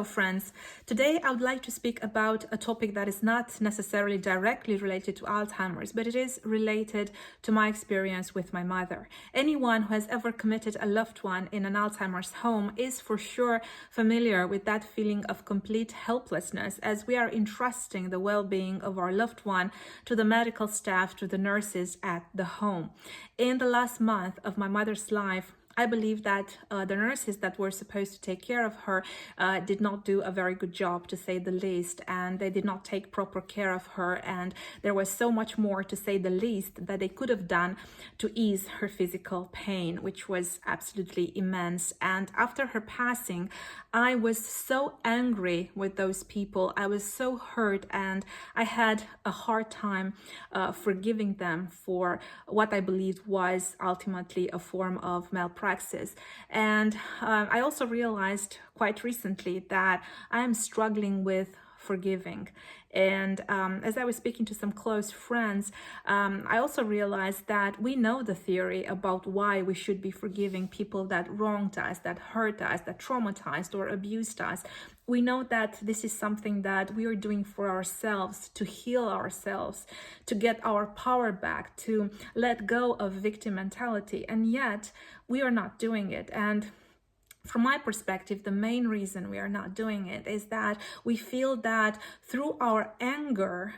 Friends, today I would like to speak about a topic that is not necessarily directly related to Alzheimer's, but it is related to my experience with my mother. Anyone who has ever committed a loved one in an Alzheimer's home is for sure familiar with that feeling of complete helplessness as we are entrusting the well-being of our loved one to the medical staff, to the nurses at the home. In the last month of my mother's life, I believe that the nurses that were supposed to take care of her did not do a very good job, to say the least, and they did not take proper care of her, and there was so much more, to say the least, that they could have done to ease her physical pain, which was absolutely immense. And after her passing, I was so angry with those people. I was so hurt, and I had a hard time forgiving them for what I believed was ultimately a form of malpractice. And I also realized quite recently that I am struggling with forgiving. And as I was speaking to some close friends, I also realized that we know the theory about why we should be forgiving people that wronged us, that hurt us, that traumatized or abused us. We know that this is something that we are doing for ourselves, to heal ourselves, to get our power back, to let go of victim mentality, and yet we are not doing it. And from my perspective, the main reason we are not doing it is that we feel that through our anger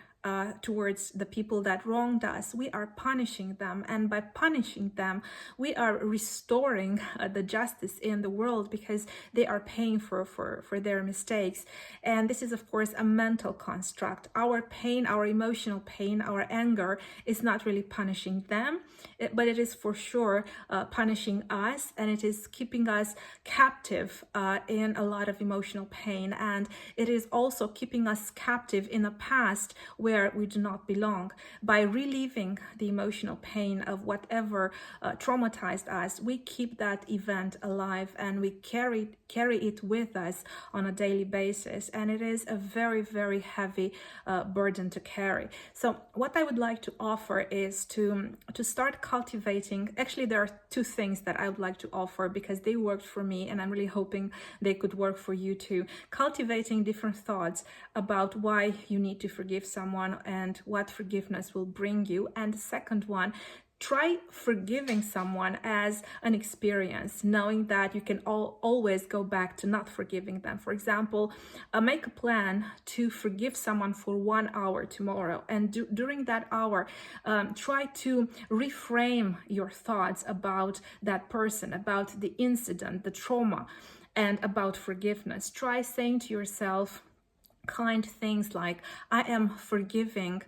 towards the people that wronged us, we are punishing them, and by punishing them, we are restoring the justice in the world because they are paying for their mistakes. And this is, of course, a mental construct. Our pain, our emotional pain, our anger is not really punishing them, but it is for sure punishing us, and it is keeping us captive in a lot of emotional pain, and it is also keeping us captive in a past where we do not belong. By reliving the emotional pain of whatever traumatized us, we keep that event alive, and we carry it with us on a daily basis, and it is a very, very heavy burden to carry. So what I would like to offer is to start cultivating. Actually, there are two things that I would like to offer because they worked for me, and I'm really hoping they could work for you too. Cultivating different thoughts about why you need to forgive someone and what forgiveness will bring you. And the second one, try forgiving someone as an experience, knowing that you can always go back to not forgiving them. For example, make a plan to forgive someone for 1 hour tomorrow, and during that hour, try to reframe your thoughts about that person, about the incident, the trauma, and about forgiveness. Try saying to yourself kind things like, I am forgiving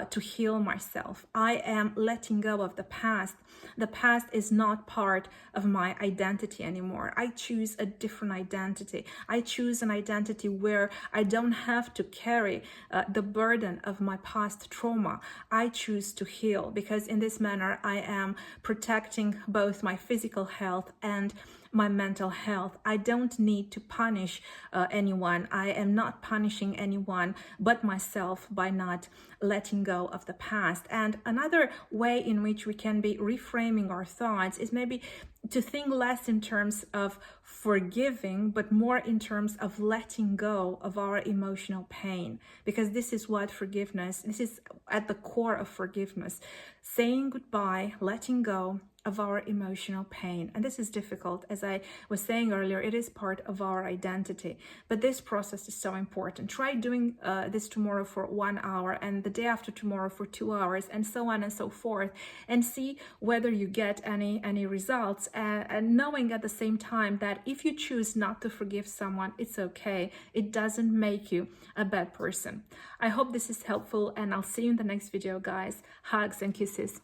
to heal myself. I am letting go of the past. The past is not part of my identity anymore. I choose a different identity. I choose an identity where I don't have to carry the burden of my past trauma. I choose to heal because in this manner I am protecting both my physical health and my mental health. I don't need to punish anyone. I am not punishing anyone but myself by not letting go of the past. And another way in which we can be reframing our thoughts is maybe to think less in terms of forgiving, but more in terms of letting go of our emotional pain, because this is what forgiveness, this is at the core of forgiveness, saying goodbye, letting go of our emotional pain. And this is difficult. As I was saying earlier, it is part of our identity, but this process is so important. Try doing this tomorrow for 1 hour, and the day after tomorrow for 2 hours, and so on and so forth, and see whether you get any results, and knowing at the same time that if you choose not to forgive someone, it's okay. It doesn't make you a bad person. I hope this is helpful, and I'll see you in the next video, guys. Hugs and kisses.